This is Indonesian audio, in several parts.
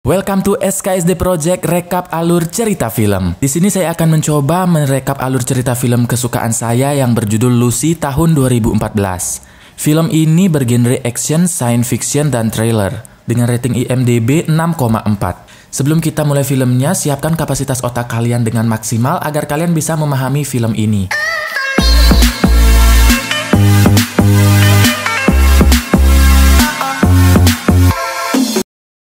Welcome to SKSD Project Rekap Alur Cerita Film. Di sini saya akan mencoba merekap alur cerita film kesukaan saya yang berjudul Lucy tahun 2014. Film ini bergenre action, science fiction, dan thriller dengan rating IMDb 6,4. Sebelum kita mulai filmnya, siapkan kapasitas otak kalian dengan maksimal agar kalian bisa memahami film ini.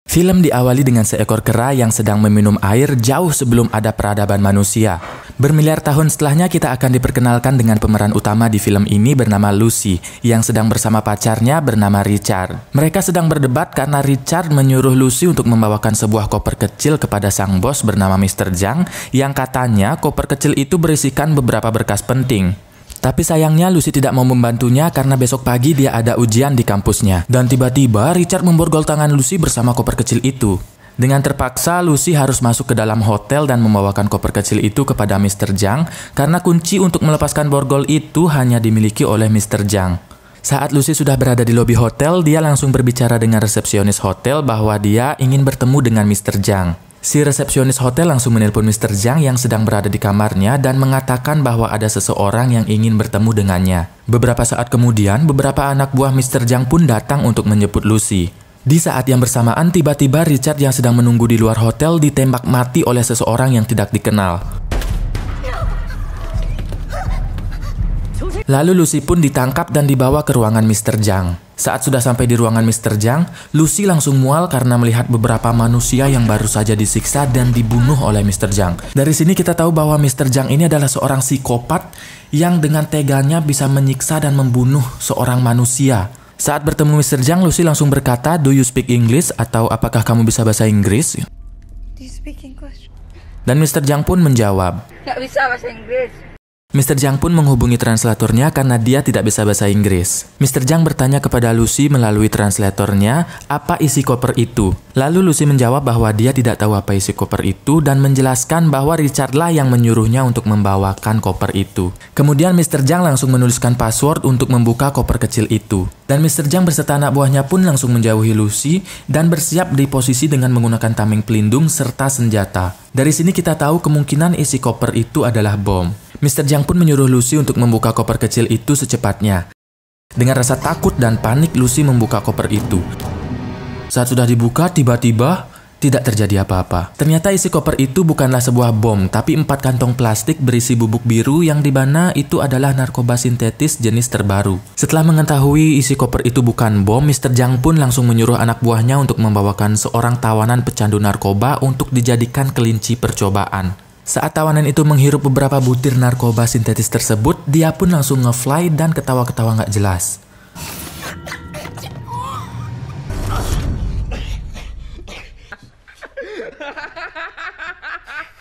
Film diawali dengan seekor kera yang sedang meminum air jauh sebelum ada peradaban manusia. Bermiliar tahun setelahnya kita akan diperkenalkan dengan pemeran utama di film ini bernama Lucy, yang sedang bersama pacarnya bernama Richard. Mereka sedang berdebat karena Richard menyuruh Lucy untuk membawakan sebuah koper kecil kepada sang bos bernama Mr. Zhang, yang katanya koper kecil itu berisikan beberapa berkas penting. Tapi sayangnya Lucy tidak mau membantunya karena besok pagi dia ada ujian di kampusnya. Dan tiba-tiba Richard memborgol tangan Lucy bersama koper kecil itu. Dengan terpaksa Lucy harus masuk ke dalam hotel dan membawakan koper kecil itu kepada Mr. Zhang karena kunci untuk melepaskan borgol itu hanya dimiliki oleh Mr. Zhang. Saat Lucy sudah berada di lobi hotel, dia langsung berbicara dengan resepsionis hotel bahwa dia ingin bertemu dengan Mr. Zhang. Si resepsionis hotel langsung menelpon Mr. Zhang yang sedang berada di kamarnya dan mengatakan bahwa ada seseorang yang ingin bertemu dengannya. Beberapa saat kemudian, beberapa anak buah Mr. Zhang pun datang untuk menjemput Lucy. Di saat yang bersamaan, tiba-tiba Richard yang sedang menunggu di luar hotel ditembak mati oleh seseorang yang tidak dikenal. Lalu Lucy pun ditangkap dan dibawa ke ruangan Mr. Zhang. Saat sudah sampai di ruangan Mr. Zhang, Lucy langsung mual karena melihat beberapa manusia yang baru saja disiksa dan dibunuh oleh Mr. Zhang. Dari sini kita tahu bahwa Mr. Zhang ini adalah seorang psikopat yang dengan teganya bisa menyiksa dan membunuh seorang manusia. Saat bertemu Mr. Zhang, Lucy langsung berkata, "Do you speak English?" atau "Apakah kamu bisa bahasa Inggris?" Do you speak English? Dan Mr. Zhang pun menjawab. Nggak bisa bahasa Inggris. Mr. Zhang pun menghubungi translatornya karena dia tidak bisa bahasa Inggris. Mr. Zhang bertanya kepada Lucy melalui translatornya apa isi koper itu. Lalu Lucy menjawab bahwa dia tidak tahu apa isi koper itu dan menjelaskan bahwa Richard lah yang menyuruhnya untuk membawakan koper itu. Kemudian Mr. Zhang langsung menuliskan password untuk membuka koper kecil itu. Dan Mr. Zhang beserta anak buahnya pun langsung menjauhi Lucy dan bersiap di posisi dengan menggunakan tameng pelindung serta senjata. Dari sini kita tahu kemungkinan isi koper itu adalah bom. Mr. Zhang pun menyuruh Lucy untuk membuka koper kecil itu secepatnya. Dengan rasa takut dan panik, Lucy membuka koper itu. Saat sudah dibuka, tiba-tiba tidak terjadi apa-apa. Ternyata isi koper itu bukanlah sebuah bom, tapi 4 kantong plastik berisi bubuk biru yang di mana itu adalah narkoba sintetis jenis terbaru. Setelah mengetahui isi koper itu bukan bom, Mr. Zhang pun langsung menyuruh anak buahnya untuk membawakan seorang tawanan pecandu narkoba untuk dijadikan kelinci percobaan. Saat tawanan itu menghirup beberapa butir narkoba sintetis tersebut, dia pun langsung nge-fly dan ketawa-ketawa nggak jelas.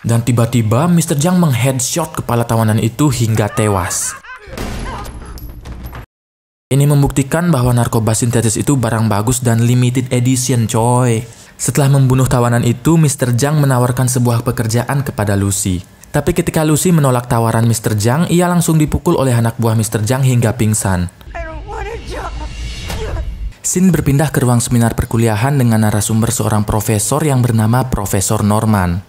Dan tiba-tiba Mr. Zhang meng-headshot kepala tawanan itu hingga tewas. Ini membuktikan bahwa narkoba sintetis itu barang bagus dan limited edition, coy. Setelah membunuh tawanan itu, Mr. Zhang menawarkan sebuah pekerjaan kepada Lucy. Tapi ketika Lucy menolak tawaran Mr. Zhang, ia langsung dipukul oleh anak buah Mr. Zhang hingga pingsan. Scene berpindah ke ruang seminar perkuliahan dengan narasumber seorang profesor yang bernama Profesor Norman.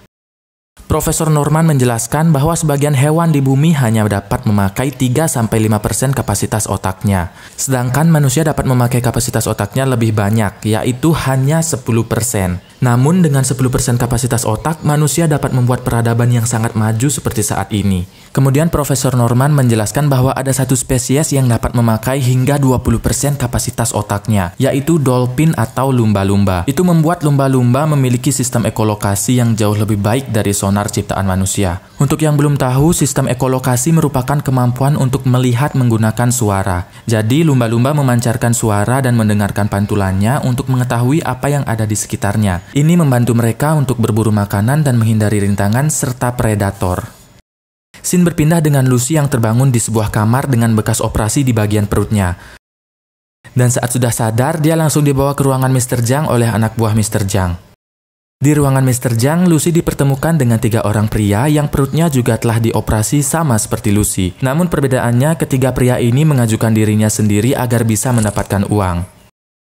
Profesor Norman menjelaskan bahwa sebagian hewan di bumi hanya dapat memakai 3-5% kapasitas otaknya. Sedangkan manusia dapat memakai kapasitas otaknya lebih banyak, yaitu hanya 10%. Namun dengan 10% kapasitas otak, manusia dapat membuat peradaban yang sangat maju seperti saat ini. Kemudian Profesor Norman menjelaskan bahwa ada satu spesies yang dapat memakai hingga 20% kapasitas otaknya, yaitu dolphin atau lumba-lumba. Itu membuat lumba-lumba memiliki sistem ekolokasi yang jauh lebih baik dari sonar ciptaan manusia. Untuk yang belum tahu, sistem ekolokasi merupakan kemampuan untuk melihat menggunakan suara. Jadi lumba-lumba memancarkan suara dan mendengarkan pantulannya untuk mengetahui apa yang ada di sekitarnya. Ini membantu mereka untuk berburu makanan dan menghindari rintangan serta predator. Scene berpindah dengan Lucy yang terbangun di sebuah kamar dengan bekas operasi di bagian perutnya. Dan saat sudah sadar, dia langsung dibawa ke ruangan Mr. Zhang oleh anak buah Mr. Zhang. Di ruangan Mr. Zhang, Lucy dipertemukan dengan 3 orang pria yang perutnya juga telah dioperasi sama seperti Lucy. Namun perbedaannya, ketiga pria ini mengajukan dirinya sendiri agar bisa mendapatkan uang.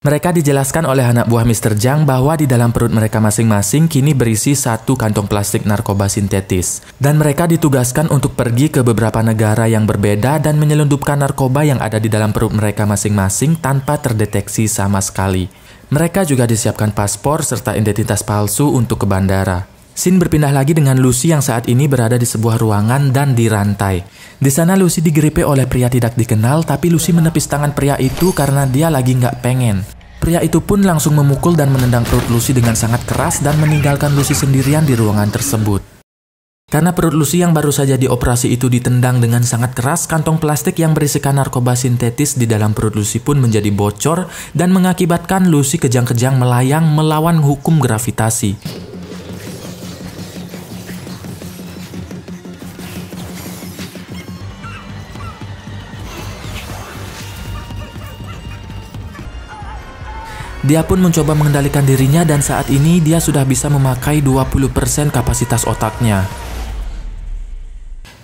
Mereka dijelaskan oleh anak buah Mr. Zhang bahwa di dalam perut mereka masing-masing kini berisi 1 kantong plastik narkoba sintetis. Dan mereka ditugaskan untuk pergi ke beberapa negara yang berbeda dan menyelundupkan narkoba yang ada di dalam perut mereka masing-masing tanpa terdeteksi sama sekali. Mereka juga disiapkan paspor serta identitas palsu untuk ke bandara. Scene berpindah lagi dengan Lucy yang saat ini berada di sebuah ruangan dan dirantai. Di sana Lucy digeripe oleh pria tidak dikenal, tapi Lucy menepis tangan pria itu karena dia lagi nggak pengen. Pria itu pun langsung memukul dan menendang perut Lucy dengan sangat keras dan meninggalkan Lucy sendirian di ruangan tersebut. Karena perut Lucy yang baru saja dioperasi itu ditendang dengan sangat keras, kantong plastik yang berisikan narkoba sintetis di dalam perut Lucy pun menjadi bocor dan mengakibatkan Lucy kejang-kejang melayang melawan hukum gravitasi. Dia pun mencoba mengendalikan dirinya dan saat ini dia sudah bisa memakai 20% kapasitas otaknya.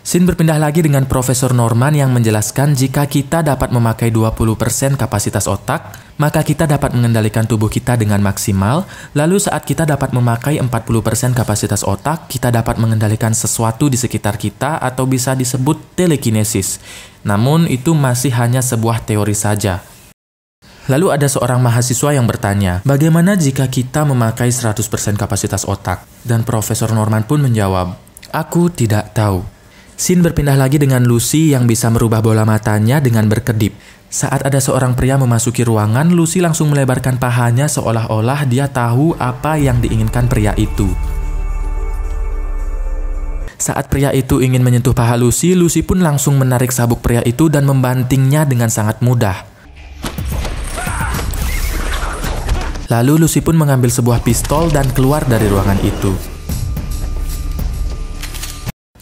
Scene berpindah lagi dengan Profesor Norman yang menjelaskan jika kita dapat memakai 20% kapasitas otak, maka kita dapat mengendalikan tubuh kita dengan maksimal, lalu saat kita dapat memakai 40% kapasitas otak, kita dapat mengendalikan sesuatu di sekitar kita atau bisa disebut telekinesis. Namun itu masih hanya sebuah teori saja. Lalu ada seorang mahasiswa yang bertanya, bagaimana jika kita memakai 100% kapasitas otak? Dan Profesor Norman pun menjawab, aku tidak tahu. Scene berpindah lagi dengan Lucy yang bisa merubah bola matanya dengan berkedip. Saat ada seorang pria memasuki ruangan, Lucy langsung melebarkan pahanya seolah-olah dia tahu apa yang diinginkan pria itu. Saat pria itu ingin menyentuh paha Lucy, Lucy pun langsung menarik sabuk pria itu dan membantingnya dengan sangat mudah. Lalu Lucy pun mengambil sebuah pistol dan keluar dari ruangan itu.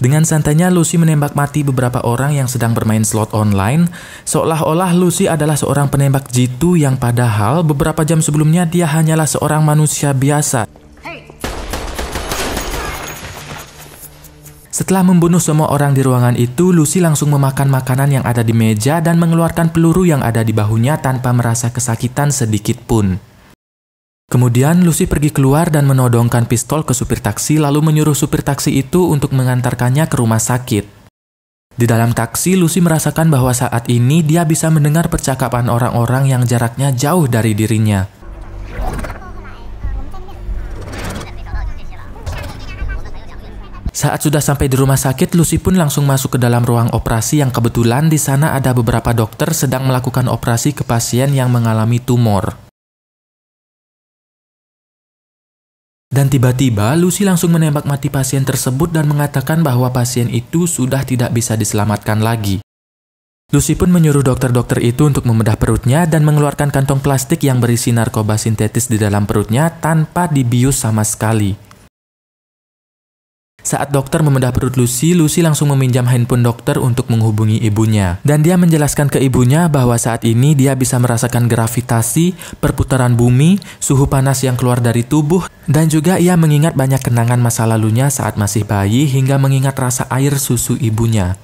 Dengan santainya Lucy menembak mati beberapa orang yang sedang bermain slot online, seolah-olah Lucy adalah seorang penembak jitu yang padahal beberapa jam sebelumnya dia hanyalah seorang manusia biasa. Setelah membunuh semua orang di ruangan itu, Lucy langsung memakan makanan yang ada di meja dan mengeluarkan peluru yang ada di bahunya tanpa merasa kesakitan sedikit pun. Kemudian Lucy pergi keluar dan menodongkan pistol ke supir taksi lalu menyuruh supir taksi itu untuk mengantarkannya ke rumah sakit. Di dalam taksi, Lucy merasakan bahwa saat ini dia bisa mendengar percakapan orang-orang yang jaraknya jauh dari dirinya. Saat sudah sampai di rumah sakit, Lucy pun langsung masuk ke dalam ruang operasi yang kebetulan di sana ada beberapa dokter sedang melakukan operasi ke pasien yang mengalami tumor. Dan tiba-tiba Lucy langsung menembak mati pasien tersebut dan mengatakan bahwa pasien itu sudah tidak bisa diselamatkan lagi. Lucy pun menyuruh dokter-dokter itu untuk membedah perutnya dan mengeluarkan kantong plastik yang berisi narkoba sintetis di dalam perutnya tanpa dibius sama sekali. Saat dokter membedah perut Lucy, Lucy langsung meminjam handphone dokter untuk menghubungi ibunya. Dan dia menjelaskan ke ibunya bahwa saat ini dia bisa merasakan gravitasi, perputaran bumi, suhu panas yang keluar dari tubuh, dan juga ia mengingat banyak kenangan masa lalunya saat masih bayi hingga mengingat rasa air susu ibunya.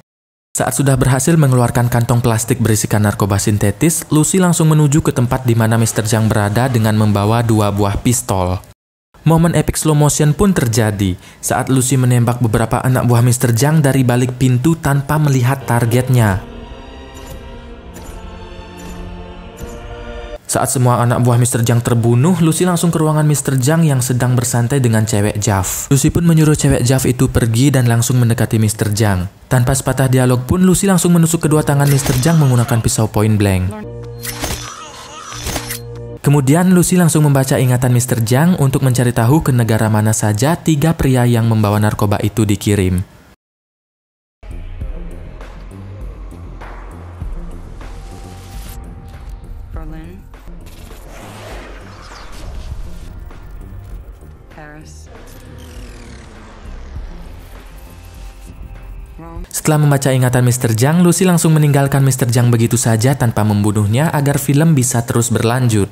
Saat sudah berhasil mengeluarkan kantong plastik berisikan narkoba sintetis, Lucy langsung menuju ke tempat di mana Mr. Zhang berada dengan membawa 2 buah pistol. Momen epic slow motion pun terjadi saat Lucy menembak beberapa anak buah Mr. Zhang dari balik pintu tanpa melihat targetnya. Saat semua anak buah Mr. Zhang terbunuh, Lucy langsung ke ruangan Mr. Zhang yang sedang bersantai dengan cewek Jav. Lucy pun menyuruh cewek Jav itu pergi dan langsung mendekati Mr. Zhang. Tanpa sepatah dialog pun, Lucy langsung menusuk kedua tangan Mr. Zhang menggunakan pisau point blank. Kemudian Lucy langsung membaca ingatan Mr. Zhang untuk mencari tahu ke negara mana saja 3 pria yang membawa narkoba itu dikirim. Berlin, Paris, Rome. Setelah membaca ingatan Mr. Zhang, Lucy langsung meninggalkan Mr. Zhang begitu saja tanpa membunuhnya agar film bisa terus berlanjut.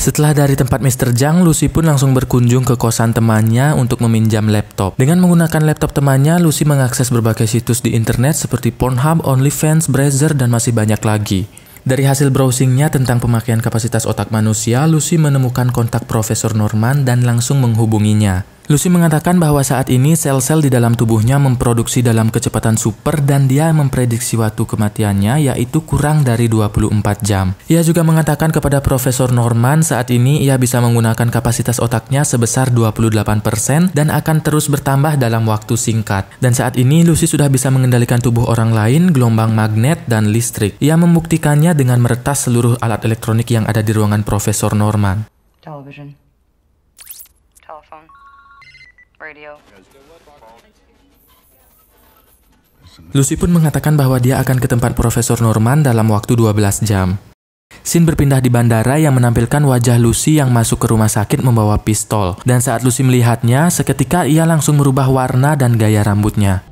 Setelah dari tempat Mr. Zhang, Lucy pun langsung berkunjung ke kosan temannya untuk meminjam laptop. Dengan menggunakan laptop temannya, Lucy mengakses berbagai situs di internet seperti Pornhub, OnlyFans, Brazzer, dan masih banyak lagi. Dari hasil browsingnya tentang pemakaian kapasitas otak manusia, Lucy menemukan kontak Profesor Norman dan langsung menghubunginya. Lucy mengatakan bahwa saat ini sel-sel di dalam tubuhnya memproduksi dalam kecepatan super dan dia memprediksi waktu kematiannya yaitu kurang dari 24 jam. Ia juga mengatakan kepada Profesor Norman saat ini ia bisa menggunakan kapasitas otaknya sebesar 28% dan akan terus bertambah dalam waktu singkat. Dan saat ini Lucy sudah bisa mengendalikan tubuh orang lain, gelombang magnet, dan listrik. Ia membuktikannya dengan meretas seluruh alat elektronik yang ada di ruangan Profesor Norman. Television. Telephone. Radio. Lucy pun mengatakan bahwa dia akan ke tempat Profesor Norman dalam waktu 12 jam. Scene berpindah di bandara yang menampilkan wajah Lucy yang masuk ke rumah sakit membawa pistol. Dan saat Lucy melihatnya, seketika ia langsung merubah warna dan gaya rambutnya.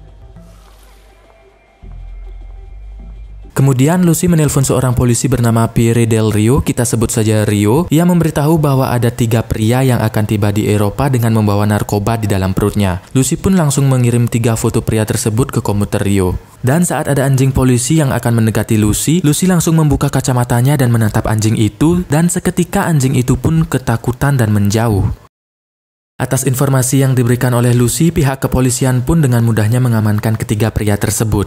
Kemudian Lucy menelpon seorang polisi bernama Pierre Del Rio, kita sebut saja Rio. Ia memberitahu bahwa ada 3 pria yang akan tiba di Eropa dengan membawa narkoba di dalam perutnya. Lucy pun langsung mengirim 3 foto pria tersebut ke komputer Rio. Dan saat ada anjing polisi yang akan mendekati Lucy, Lucy langsung membuka kacamatanya dan menatap anjing itu, dan seketika anjing itu pun ketakutan dan menjauh. Atas informasi yang diberikan oleh Lucy, pihak kepolisian pun dengan mudahnya mengamankan ketiga pria tersebut.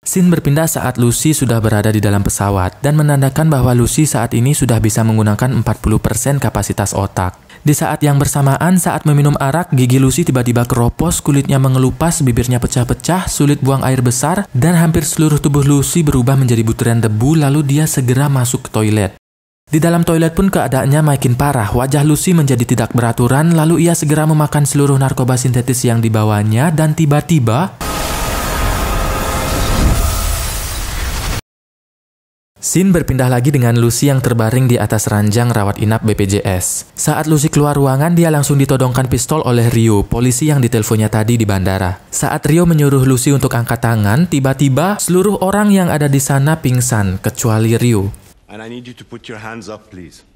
Scene berpindah saat Lucy sudah berada di dalam pesawat dan menandakan bahwa Lucy saat ini sudah bisa menggunakan 40% kapasitas otak. Di saat yang bersamaan, saat meminum arak, gigi Lucy tiba-tiba keropos, kulitnya mengelupas, bibirnya pecah-pecah, sulit buang air besar, dan hampir seluruh tubuh Lucy berubah menjadi butiran debu, lalu dia segera masuk ke toilet. Di dalam toilet pun keadaannya makin parah, wajah Lucy menjadi tidak beraturan, lalu ia segera memakan seluruh narkoba sintetis yang dibawanya, dan tiba-tiba scene berpindah lagi dengan Lucy yang terbaring di atas ranjang rawat inap BPJS. Saat Lucy keluar ruangan, dia langsung ditodongkan pistol oleh Rio, polisi yang diteleponnya tadi di bandara. Saat Rio menyuruh Lucy untuk angkat tangan, tiba-tiba seluruh orang yang ada di sana pingsan, kecuali Rio. And I need you to put your hands up, please.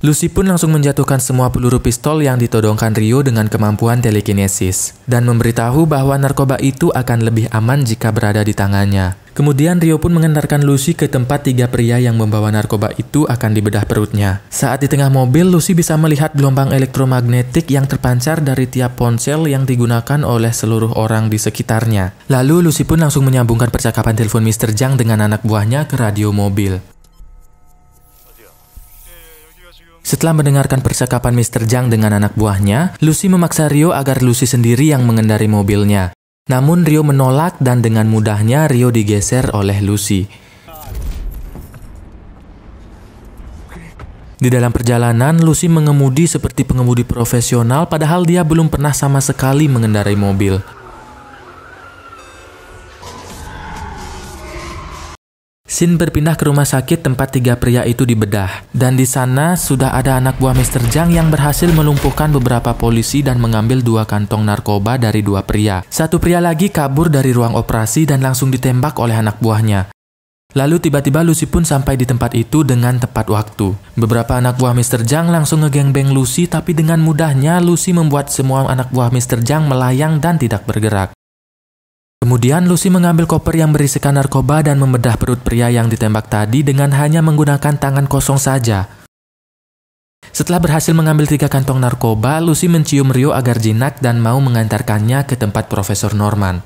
Lucy pun langsung menjatuhkan semua peluru pistol yang ditodongkan Rio dengan kemampuan telekinesis dan memberitahu bahwa narkoba itu akan lebih aman jika berada di tangannya. Kemudian Rio pun mengantarkan Lucy ke tempat 3 pria yang membawa narkoba itu akan dibedah perutnya. Saat di tengah mobil, Lucy bisa melihat gelombang elektromagnetik yang terpancar dari tiap ponsel yang digunakan oleh seluruh orang di sekitarnya. Lalu Lucy pun langsung menyambungkan percakapan telepon Mr. Zhang dengan anak buahnya ke radio mobil. Setelah mendengarkan percakapan Mr. Zhang dengan anak buahnya, Lucy memaksa Rio agar Lucy sendiri yang mengendari mobilnya. Namun Rio menolak dan dengan mudahnya Rio digeser oleh Lucy. Di dalam perjalanan, Lucy mengemudi seperti pengemudi profesional padahal dia belum pernah sama sekali mengendarai mobil. Scene berpindah ke rumah sakit tempat 3 pria itu dibedah. Dan di sana sudah ada anak buah Mr. Zhang yang berhasil melumpuhkan beberapa polisi dan mengambil 2 kantong narkoba dari 2 pria. 1 pria lagi kabur dari ruang operasi dan langsung ditembak oleh anak buahnya. Lalu tiba-tiba Lucy pun sampai di tempat itu dengan tepat waktu. Beberapa anak buah Mr. Zhang langsung ngegengbeng Lucy, tapi dengan mudahnya Lucy membuat semua anak buah Mr. Zhang melayang dan tidak bergerak. Kemudian Lucy mengambil koper yang berisikan narkoba dan membedah perut pria yang ditembak tadi dengan hanya menggunakan tangan kosong saja. Setelah berhasil mengambil 3 kantong narkoba, Lucy mencium Rio agar jinak dan mau mengantarkannya ke tempat Profesor Norman.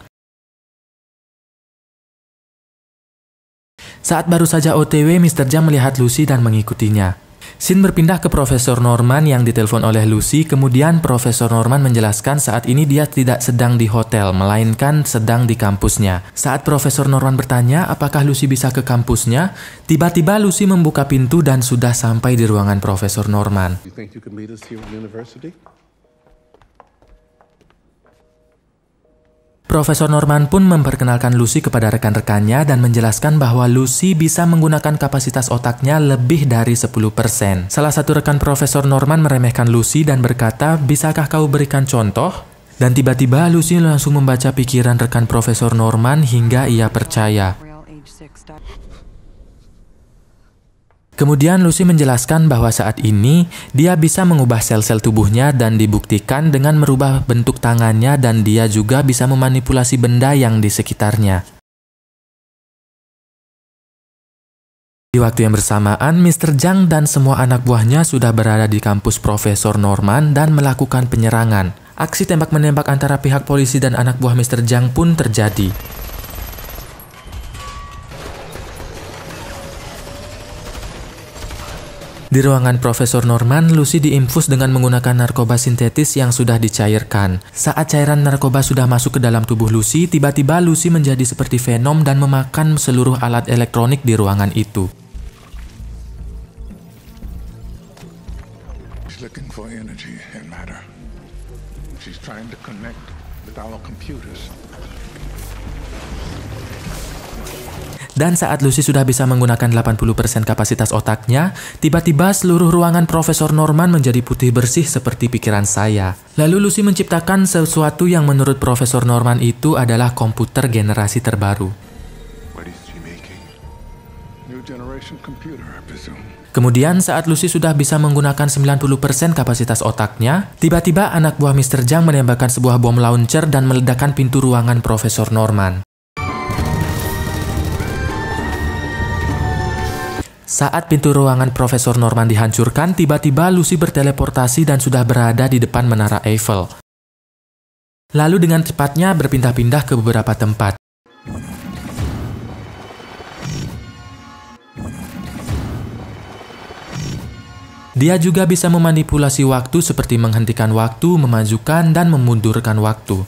Saat baru saja OTW, Mr. Zhang melihat Lucy dan mengikutinya. Scene berpindah ke Profesor Norman yang ditelepon oleh Lucy, kemudian Profesor Norman menjelaskan saat ini dia tidak sedang di hotel, melainkan sedang di kampusnya. Saat Profesor Norman bertanya apakah Lucy bisa ke kampusnya, tiba-tiba Lucy membuka pintu dan sudah sampai di ruangan Profesor Norman. You think you can meet us here at university? Profesor Norman pun memperkenalkan Lucy kepada rekan-rekannya dan menjelaskan bahwa Lucy bisa menggunakan kapasitas otaknya lebih dari 10%. Salah satu rekan Profesor Norman meremehkan Lucy dan berkata, "Bisakah kau berikan contoh?" Dan tiba-tiba Lucy langsung membaca pikiran rekan Profesor Norman hingga ia percaya. Kemudian Lucy menjelaskan bahwa saat ini dia bisa mengubah sel-sel tubuhnya dan dibuktikan dengan merubah bentuk tangannya dan dia juga bisa memanipulasi benda yang di sekitarnya. Di waktu yang bersamaan, Mr. Zhang dan semua anak buahnya sudah berada di kampus Profesor Norman dan melakukan penyerangan. Aksi tembak-menembak antara pihak polisi dan anak buah Mr. Zhang pun terjadi. Di ruangan Profesor Norman, Lucy diinfus dengan menggunakan narkoba sintetis yang sudah dicairkan. Saat cairan narkoba sudah masuk ke dalam tubuh Lucy, tiba-tiba Lucy menjadi seperti Venom dan memakan seluruh alat elektronik di ruangan itu. She's looking for energy and matter. She's trying to connect with our computers. Dan saat Lucy sudah bisa menggunakan 80% kapasitas otaknya, tiba-tiba seluruh ruangan Profesor Norman menjadi putih bersih seperti pikiran saya. Lalu Lucy menciptakan sesuatu yang menurut Profesor Norman itu adalah komputer generasi terbaru. What is she making? New generation computer, I presume. Kemudian saat Lucy sudah bisa menggunakan 90% kapasitas otaknya, tiba-tiba anak buah Mr. Zhang menembakkan sebuah bom launcher dan meledakkan pintu ruangan Profesor Norman. Saat pintu ruangan Profesor Norman dihancurkan, tiba-tiba Lucy berteleportasi dan sudah berada di depan Menara Eiffel. Lalu dengan cepatnya berpindah-pindah ke beberapa tempat. Dia juga bisa memanipulasi waktu seperti menghentikan waktu, memajukan, dan memundurkan waktu.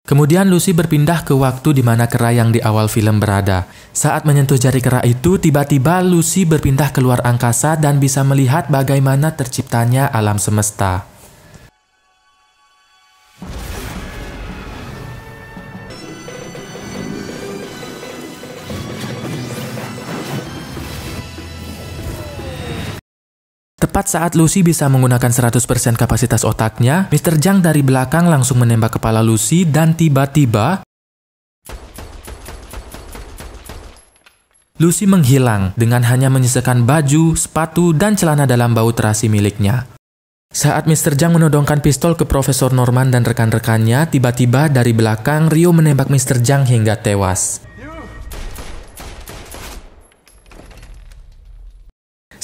Kemudian Lucy berpindah ke waktu di mana kera yang di awal film berada. Saat menyentuh jari kera itu, tiba-tiba Lucy berpindah keluar angkasa dan bisa melihat bagaimana terciptanya alam semesta. Tepat saat Lucy bisa menggunakan 100% kapasitas otaknya, Mr. Zhang dari belakang langsung menembak kepala Lucy dan tiba-tiba Lucy menghilang dengan hanya menyisakan baju, sepatu, dan celana dalam bau terasi miliknya. Saat Mr. Zhang menodongkan pistol ke Profesor Norman dan rekan-rekannya, tiba-tiba dari belakang Rio menembak Mr. Zhang hingga tewas.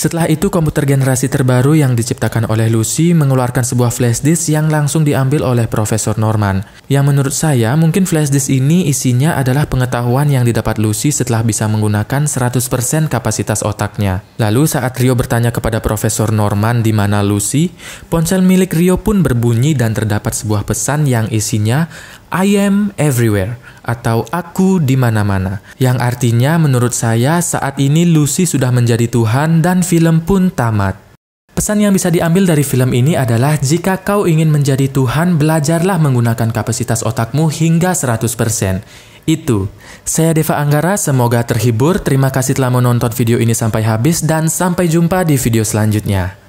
Setelah itu, komputer generasi terbaru yang diciptakan oleh Lucy mengeluarkan sebuah flash disk yang langsung diambil oleh Profesor Norman. Yang menurut saya, mungkin flash disk ini isinya adalah pengetahuan yang didapat Lucy setelah bisa menggunakan 100% kapasitas otaknya. Lalu saat Rio bertanya kepada Profesor Norman di mana Lucy, ponsel milik Rio pun berbunyi dan terdapat sebuah pesan yang isinya I am everywhere, atau aku di mana-mana. Yang artinya menurut saya saat ini Lucy sudah menjadi Tuhan dan film pun tamat. Pesan yang bisa diambil dari film ini adalah jika kau ingin menjadi Tuhan, belajarlah menggunakan kapasitas otakmu hingga 100%. Itu. Saya Deva Anggara, semoga terhibur. Terima kasih telah menonton video ini sampai habis dan sampai jumpa di video selanjutnya.